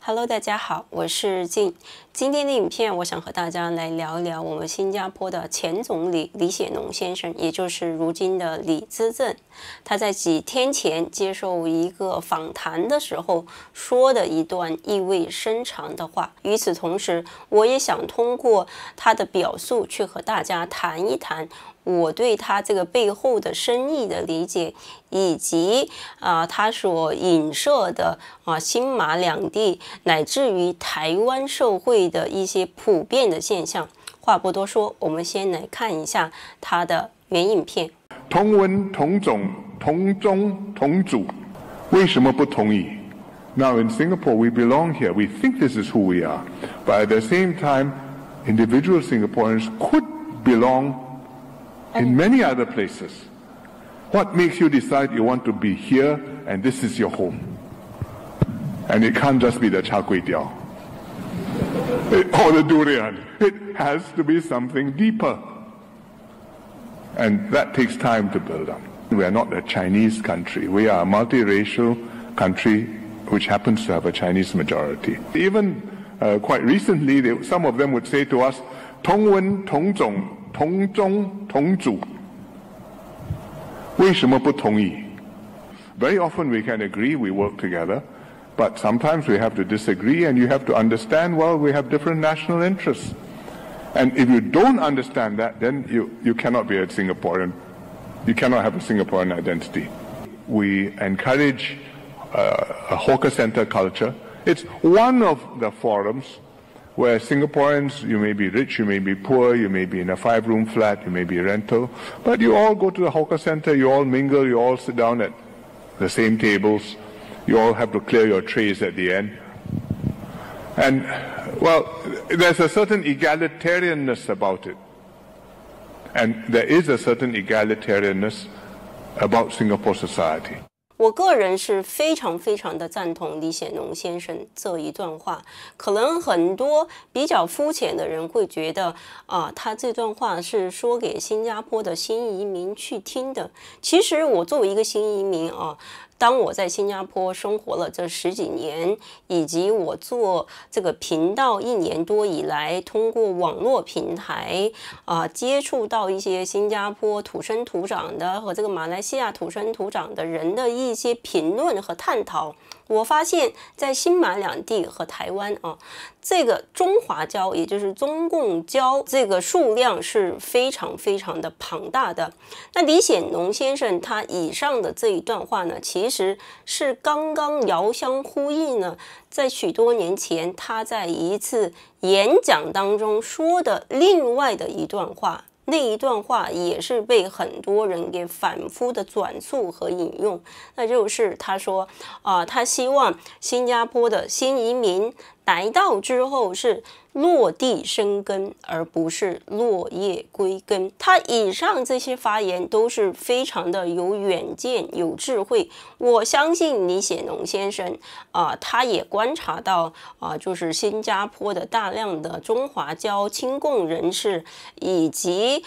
Hello， 大家好，我是静。今天的影片，我想和大家来聊一聊我们新加坡的前总理李显龙先生，也就是如今的李资政。他在几天前接受一个访谈的时候说的一段意味深长的话。与此同时，我也想通过他的表述去和大家谈一谈我对他这个背后的深意的理解，以及他所影射的新马两地乃至于台湾社会的一些普遍的现象。话不多说，我们先来看一下他的原影片。同文同种同宗同祖，为什么不同意？ Now in Singapore we belong here. We think this is who we are, but at the same time, individual Singaporeans could belong in many other places. What makes you decide you want to be here and this is your home? And it can't just be the char kway teow or the durian. It has to be something deeper. And that takes time to build up. We are not a Chinese country. We are a multiracial country which happens to have a Chinese majority. Even quite recently, some of them would say to us, 同文同种同宗同祖，为什么不同意？ Very often we can agree, we work together, but sometimes we have to disagree, and you have to understand, well, we have different national interests. And if you don't understand that, then you cannot be a Singaporean. You cannot have a Singaporean identity. We encourage a hawker center culture. It's one of the forums where Singaporeans, you may be rich, you may be poor, you may be in a 5-room flat, you may be rental, but you all go to the hawker center, you all mingle, you all sit down at the same tables, you all have to clear your trays at the end. And, well, there's a certain egalitarianness about it. And there is a certain egalitarianness about Singapore society. 我个人是非常的赞同李显龙先生这一段话。可能很多比较肤浅的人会觉得他这段话是说给新加坡的新移民去听的。其实我作为一个新移民当我在新加坡生活了这10几年，以及我做这个频道1年多以来，通过网络平台接触到一些新加坡土生土长的和这个马来西亚土生土长的人的一些评论和探讨，我发现在新马两地和台湾这个中华侨，也就是中共侨，这个数量是非常的庞大的。那李显龙先生他以上的这一段话呢，其实是刚刚遥相呼应呢，在许多年前他在一次演讲当中说的另外的一段话。那一段话也是被很多人给反复的转述和引用，那就是他说他希望新加坡的新移民来到之后是落地生根，而不是落叶归根。他以上这些发言都是非常的有远见、有智慧。我相信李显龙先生他也观察到就是新加坡的大量的中华侨亲共人士，以及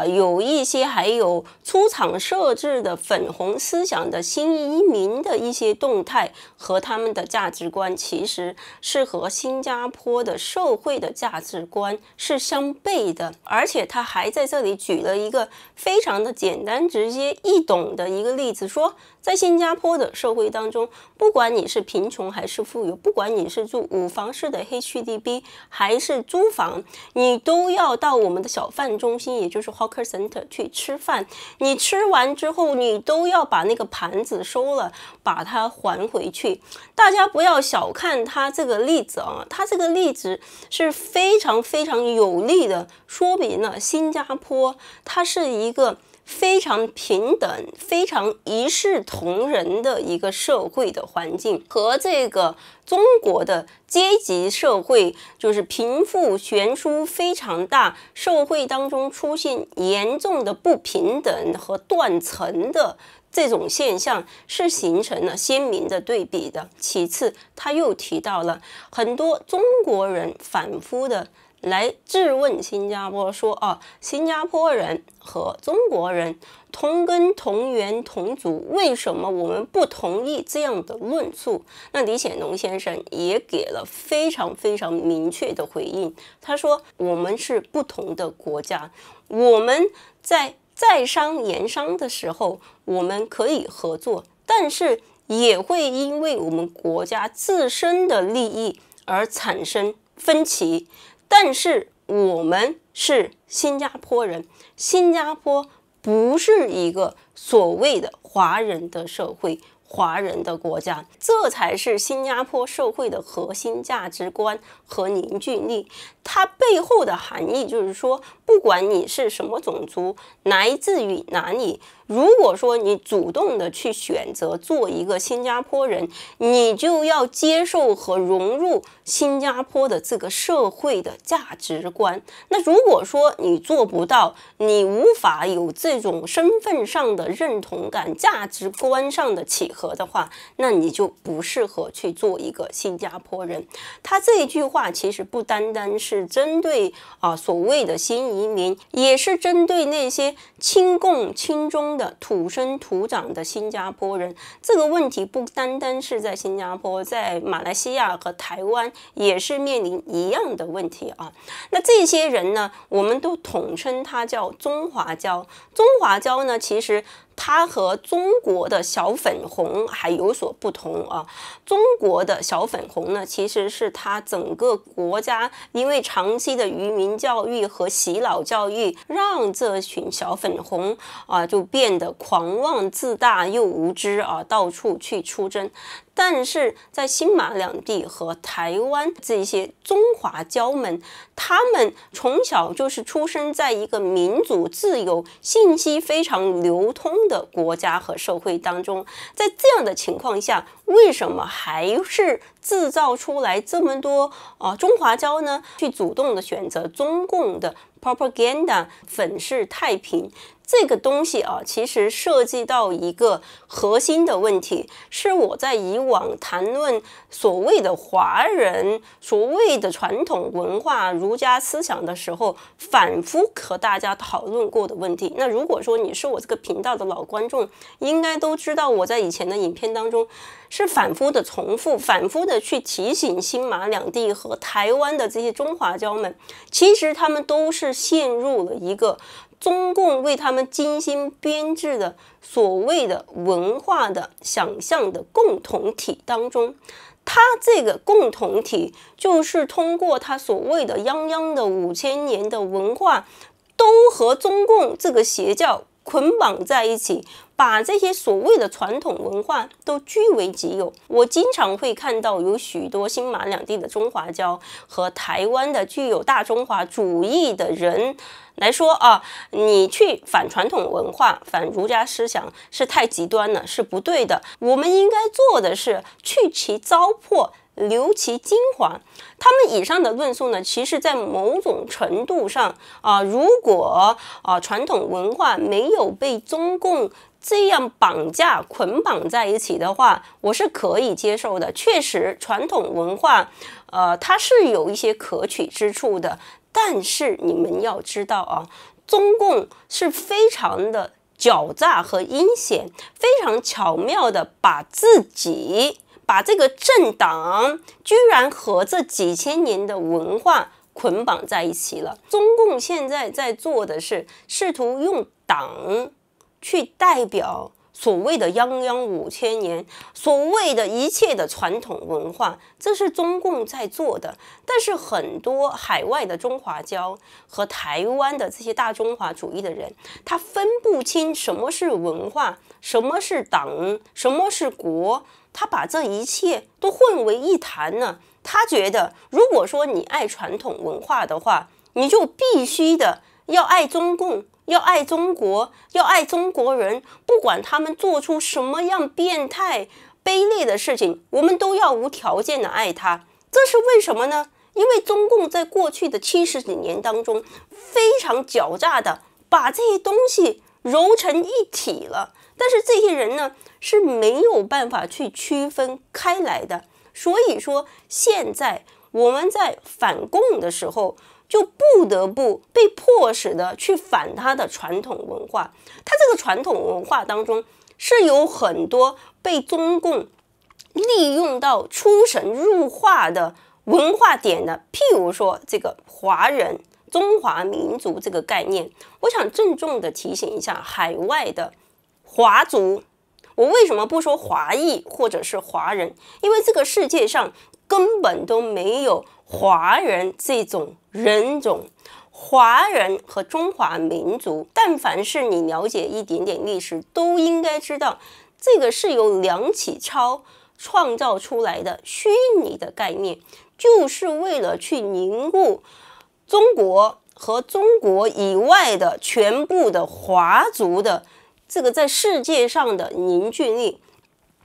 有一些还有出厂设置的粉红思想的新移民的一些动态和他们的价值观，其实是和新加坡的社会的价值观是相悖的。而且他还在这里举了一个非常的简单直接易懂的一个例子，说在新加坡的社会当中，不管你是贫穷还是富有，不管你是住5房式的 HDB 还是租房，你都要到我们的小贩中心，也就是 Hawker Center 去吃饭。你吃完之后，你都要把那个盘子收了，把它还回去。大家不要小看他这个例子他这个例子是非常有力的说明了新加坡它是一个非常平等、非常一视同仁的一个社会的环境，和这个中国的阶级社会，就是贫富悬殊非常大，社会当中出现严重的不平等和断层的这种现象是形成了鲜明的对比的。其次，他又提到了很多中国人反复的来质问新加坡说新加坡人和中国人同根同源同族，为什么我们不同意这样的论述？那李显龙先生也给了非常非常明确的回应，他说我们是不同的国家，我们在商言商的时候我们可以合作，但是也会因为我们国家自身的利益而产生分歧。但是我们是新加坡人，新加坡不是一个所谓的华人的社会，华人的国家，这才是新加坡社会的核心价值观和凝聚力。它背后的含义就是说，不管你是什么种族，来自于哪里，如果说你主动的去选择做一个新加坡人，你就要接受和融入新加坡的这个社会的价值观。那如果说你做不到，你无法有这种身份上的认同感、价值观上的契合的话，那你就不适合去做一个新加坡人。他这一句话其实不单单是针对所谓的新移民，也是针对那些亲共亲中的土生土长的新加坡人。这个问题不单单是在新加坡，在马来西亚和台湾也是面临一样的问题啊。那这些人呢，我们都统称它叫中华椒。中华椒呢，其实它和中国的小粉红还有所不同啊。中国的小粉红呢，其实是它整个国家因为长期的愚民教育和洗脑教育，让这群小粉红就变得狂妄自大又无知到处去出征。但是在新马两地和台湾这些中华椒们，他们从小就是出生在一个民主自由、信息非常流通的国家和社会当中。在这样的情况下，为什么还是制造出来这么多中华椒呢？去主动的选择中共的 propaganda 粉饰太平。这个东西其实涉及到一个核心的问题，是我在以往谈论所谓的华人、所谓的传统文化、儒家思想的时候，反复和大家讨论过的问题。那如果说你是我这个频道的老观众，应该都知道我在以前的影片当中是反复的重复、反复的去提醒新马两地和台湾的这些中华椒们，其实他们都是陷入了一个中共为他们精心编制的所谓的文化的想象的共同体当中。他这个共同体就是通过他所谓的泱泱的5000年的文化，都和中共这个邪教捆绑在一起，把这些所谓的传统文化都据为己有。我经常会看到有许多新马两地的中华椒和台湾的具有大中华主义的人来说你去反传统文化、反儒家思想是太极端了，是不对的。我们应该做的是去其糟粕，留其精华。他们以上的论述呢，其实在某种程度上如果传统文化没有被中共这样绑架捆绑在一起的话，我是可以接受的。确实传统文化它是有一些可取之处的，但是你们要知道中共是非常的狡诈和阴险，非常巧妙的把这个政党居然和这几千年的文化捆绑在一起了。中共现在在做的是试图用党去代表所谓的泱泱5000年，所谓的一切的传统文化，这是中共在做的。但是很多海外的中华椒和台湾的这些大中华主义的人，他分不清什么是文化，什么是党，什么是国，他把这一切都混为一谈呢。他觉得如果说你爱传统文化的话，你就必须的要爱中共，要爱中国，要爱中国人，不管他们做出什么样变态卑劣的事情，我们都要无条件的爱他。这是为什么呢？因为中共在过去的70几年当中非常狡诈的把这些东西揉成一体了，但是这些人呢是没有办法去区分开来的。所以说现在我们在反共的时候，就不得不被迫使的去反他的传统文化。他这个传统文化当中是有很多被中共利用到出神入化的文化点的，譬如说这个华人、中华民族这个概念。我想郑重的提醒一下海外的华族，我为什么不说华裔或者是华人？因为这个世界上根本都没有华人这种人种。华人和中华民族，但凡是你了解一点点历史，都应该知道，这个是由梁启超创造出来的虚拟的概念，就是为了去凝固中国和中国以外的全部的华族的这个在世界上的凝聚力。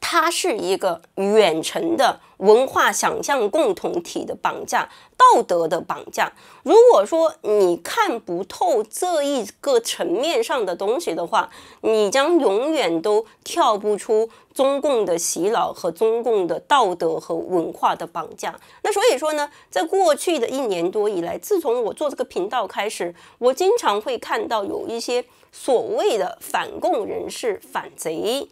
它是一个远程的文化想象共同体的绑架，道德的绑架。如果说你看不透这一个层面上的东西的话，你将永远都跳不出中共的洗脑和中共的道德和文化的绑架。那所以说呢，在过去的1年多以来，自从我做这个频道开始，我经常会看到有一些所谓的反共人士、反贼，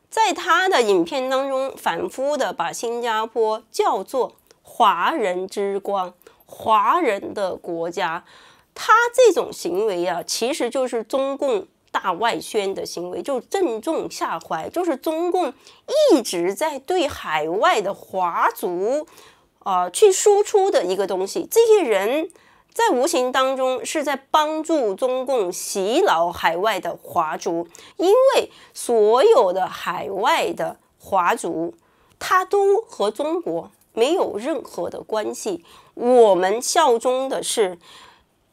在他的影片当中反复的把新加坡叫做华人之光、华人的国家。他这种行为啊，其实就是中共大外宣的行为，就正中下怀，就是中共一直在对海外的华族去输出的一个东西。这些人在无形当中是在帮助中共洗脑海外的华族，因为所有的海外的华族，他都和中国没有任何的关系。我们效忠的是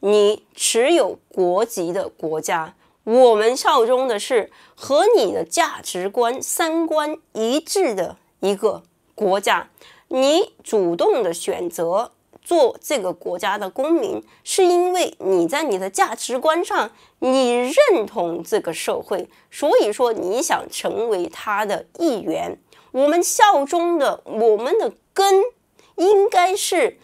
你持有国籍的国家，我们效忠的是和你的价值观、三观一致的一个国家。你主动的选择做这个国家的公民，是因为你在你的价值观上你认同这个社会，所以说你想成为他的一员。我们效忠的，我们的根应该是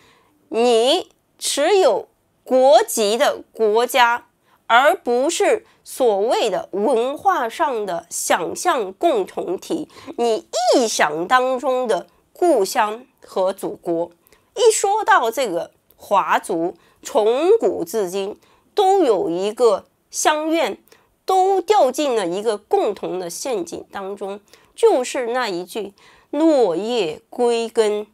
你持有国籍的国家，而不是所谓的文化上的想象共同体，你臆想当中的故乡和祖国。一说到这个华族，从古至今都有一个相怨，都掉进了一个共同的陷阱当中，就是那一句落叶归根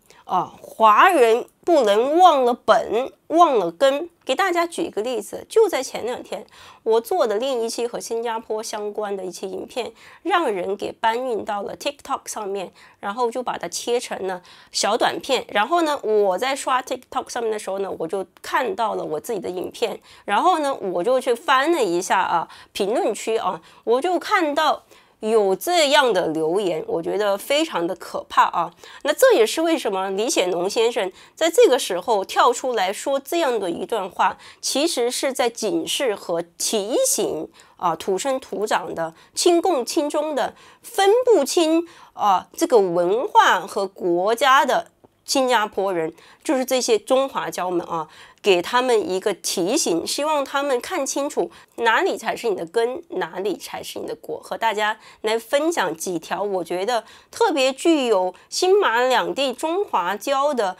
华人不能忘了本，忘了根。给大家举一个例子，就在前2天，我做的另一期和新加坡相关的一期影片，让人给搬运到了 TikTok 上面，然后就把它切成了小短片。然后呢，我在刷 TikTok 上面的时候呢，我就看到了我自己的影片，然后呢，我就去翻了一下评论区我就看到有这样的留言，我觉得非常的可怕那这也是为什么李显龙先生在这个时候跳出来说这样的一段话，其实是在警示和提醒土生土长的亲共亲中的分不清这个文化和国家的新加坡人，就是这些中华侨们给他们一个提醒，希望他们看清楚哪里才是你的根，哪里才是你的果。和大家来分享几条我觉得特别具有新马两地中华侨的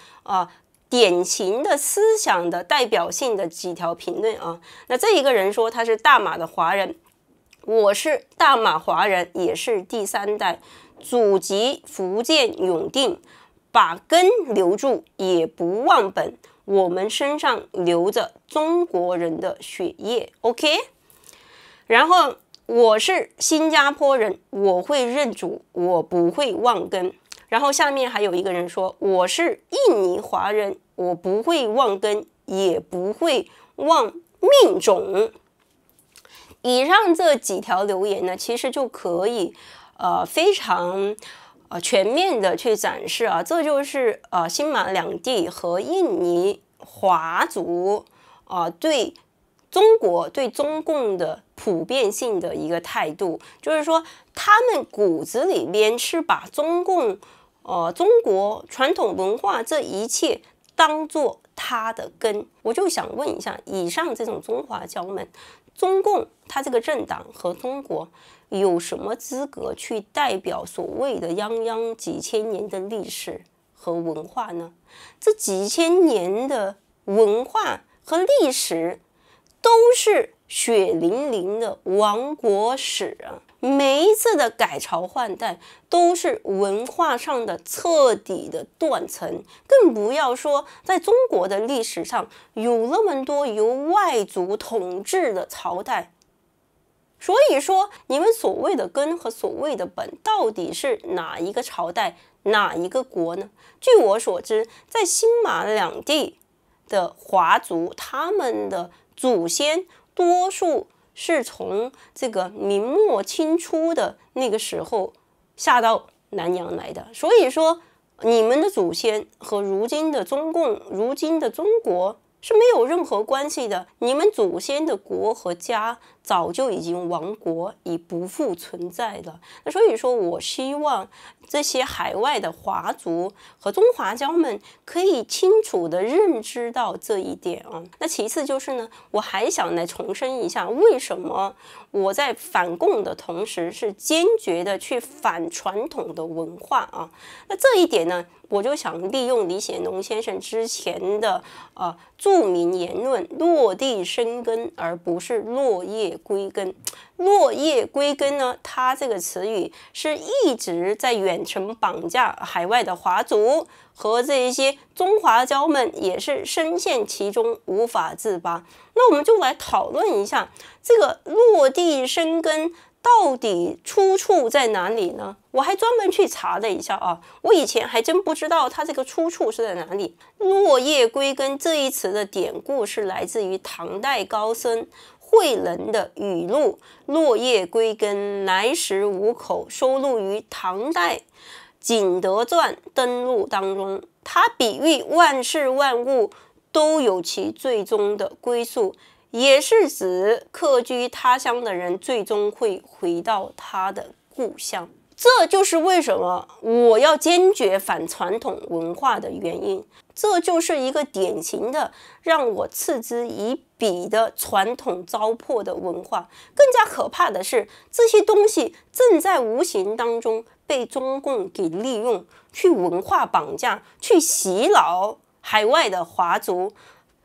典型的思想的代表性的几条评论那这一个人说他是大马的华人，我是大马华人，也是第3代，祖籍福建永定，把根留住也不忘本，我们身上流着中国人的血液 OK。 然后我是新加坡人，我会认祖，我不会忘根。然后下面还有一个人说，我是印尼华人，我不会忘根，也不会忘命种。以上这几条留言呢，其实就可以非常全面的去展示这就是新马两地和印尼华族对中国对中共的普遍性的一个态度，就是说他们骨子里面是把中共中国传统文化这一切当做它的根。我就想问一下，以上这种中华胶们，中共它这个政党和中国有什么资格去代表所谓的泱泱几千年的历史和文化呢？这几千年的文化和历史都是血淋淋的亡国史啊！每一次的改朝换代都是文化上的彻底的断层，更不要说在中国的历史上有那么多由外族统治的朝代。所以说，你们所谓的根和所谓的本，到底是哪一个朝代、哪一个国呢？据我所知，在新马两地的华族，他们的祖先多数是从这个明末清初的那个时候下到南洋来的。所以说，你们的祖先和如今的中共、如今的中国是没有任何关系的。你们祖先的国和家早就已经亡国，已不复存在了。那所以说，我希望这些海外的华族和中华胶们可以清楚地认知到这一点啊。那其次就是呢，我还想来重申一下，为什么我在反共的同时是坚决的去反传统的文化啊。那这一点呢，我就想利用李显龙先生之前的著名言论“落地生根”，而不是落叶归根。落叶归根呢，它这个词语是一直在远程绑架海外的华族和这一些中华胶们，也是深陷其中无法自拔。那我们就来讨论一下这个落地生根到底出处在哪里呢？我还专门去查了一下啊，我以前还真不知道它这个出处是在哪里。落叶归根这一词的典故是来自于唐代高僧慧能的语录“落叶归根，来时无口”，收录于唐代《景德传》登录当中。它比喻万事万物都有其最终的归宿，也是指客居他乡的人最终会回到他的故乡。这就是为什么我要坚决反传统文化的原因。这就是一个典型的让我嗤之以鼻的传统糟粕的文化。更加可怕的是，这些东西正在无形当中被中共给利用，去文化绑架，去洗脑海外的华族。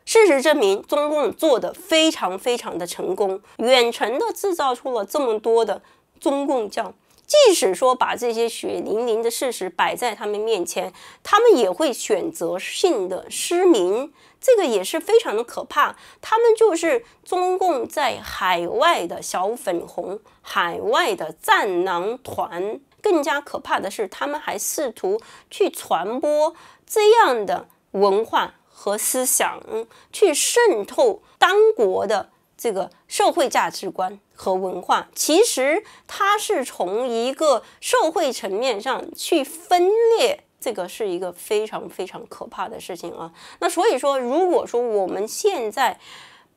事实证明，中共做得非常非常的成功，远程的制造出了这么多的中共教。即使说把这些血淋淋的事实摆在他们面前，他们也会选择性的失明，这个也是非常的可怕。他们就是中共在海外的小粉红，海外的战狼团。更加可怕的是，他们还试图去传播这样的文化和思想，去渗透当国的这个社会价值观和文化。其实它是从一个社会层面上去分裂，这个是一个非常非常可怕的事情啊。那所以说，如果说我们现在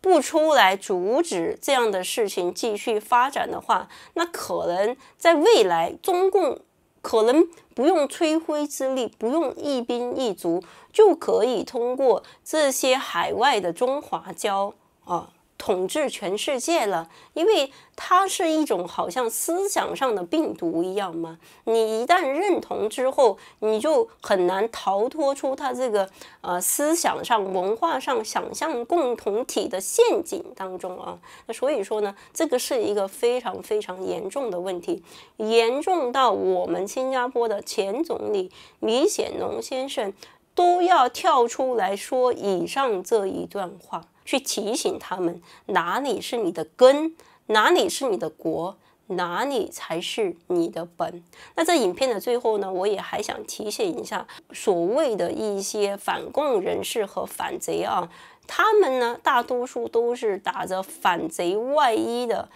不出来阻止这样的事情继续发展的话，那可能在未来中共可能不用吹灰之力，不用一兵一卒，就可以通过这些海外的中华胶统治全世界了。因为它是一种好像思想上的病毒一样嘛，你一旦认同之后，你就很难逃脱出它这个思想上、文化上想象共同体的陷阱当中啊。那所以说呢，这个是一个非常非常严重的问题，严重到我们新加坡的前总理李显龙先生都要跳出来说以上这一段话，去提醒他们哪里是你的根，哪里是你的国，哪里才是你的本。那在影片的最后呢，我也还想提醒一下所谓的一些反共人士和反贼啊，他们呢大多数都是打着反贼外衣的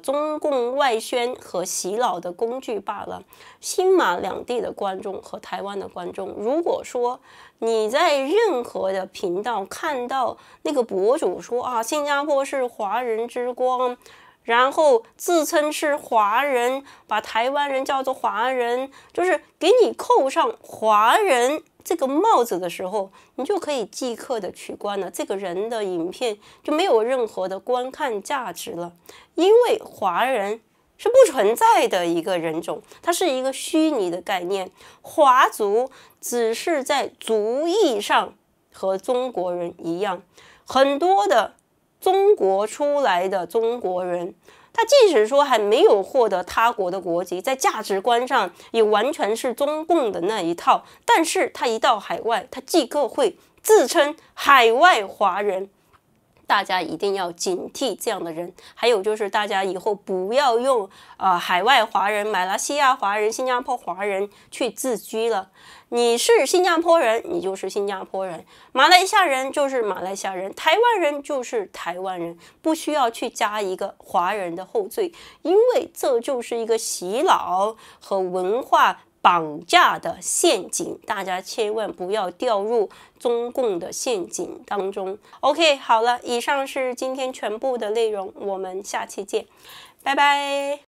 中共外宣和洗脑的工具罢了。新马两地的观众和台湾的观众，如果说你在任何的频道看到那个博主说新加坡是华人之光，然后自称是华人，把台湾人叫做华人，就是给你扣上华人这个帽子的时候，你就可以即刻的取关了，这个人的影片就没有任何的观看价值了，因为华人是不存在的一个人种，它是一个虚拟的概念。华族只是在族裔上和中国人一样，很多的中国出来的中国人，他即使说还没有获得他国的国籍，在价值观上也完全是中共的那一套，但是他一到海外，他即刻会自称海外华人。大家一定要警惕这样的人。还有就是大家以后不要用海外华人、马来西亚华人、新加坡华人去自居了。你是新加坡人，你就是新加坡人；马来西亚人就是马来西亚人；台湾人就是台湾人，不需要去加一个华人的后缀，因为这就是一个洗脑和文化绑架的陷阱，大家千万不要掉入中共的陷阱当中。OK， 好了，以上是今天全部的内容，我们下期见，拜拜。